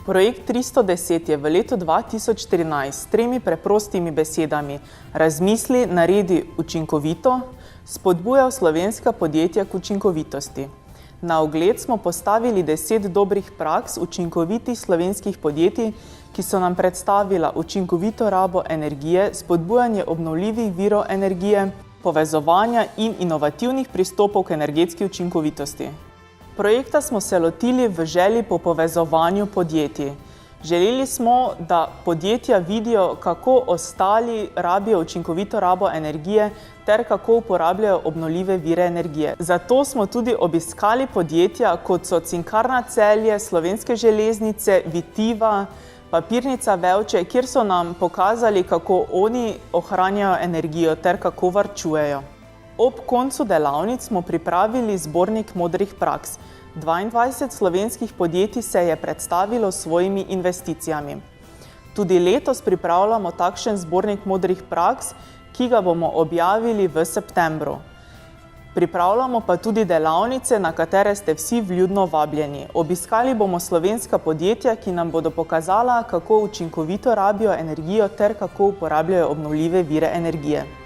Projekt 310 je v letu 2013 s 3 preprostimi besedami razmisli, naredi učinkovito, spodbujal slovenska podjetja k učinkovitosti. Na ogled smo postavili 10 dobrih praks učinkovitih slovenskih podjetij, ki so nam predstavila učinkovito rabo energije, spodbujanje obnovljivih virov energije, povezovanja in inovativnih pristopov k energetski učinkovitosti. Projekta smo se lotili v želji po povezovanju podjetij. Želeli smo, da podjetja vidijo, kako ostali rabijo učinkovito rabo energije ter kako uporabljajo obnovljive vire energije. Zato smo tudi obiskali podjetja, kot so Cinkarna Celje, Slovenske železnice, Vitiva, Papirnica Vevče, kjer so nam pokazali, kako oni ohranjajo energijo ter kako varčujejo. Ob koncu delavnic smo pripravili zbornik modrih praks. 22 slovenskih podjetij se je predstavilo s svojimi investicijami. Tudi letos pripravljamo takšen zbornik modrih praks, ki ga bomo objavili v septembru. Pripravljamo pa tudi delavnice, na katere ste vsi vljudno vabljeni. Obiskali bomo slovenska podjetja, ki nam bodo pokazala, kako učinkovito rabijo energijo ter kako uporabljajo obnovljive vire energije.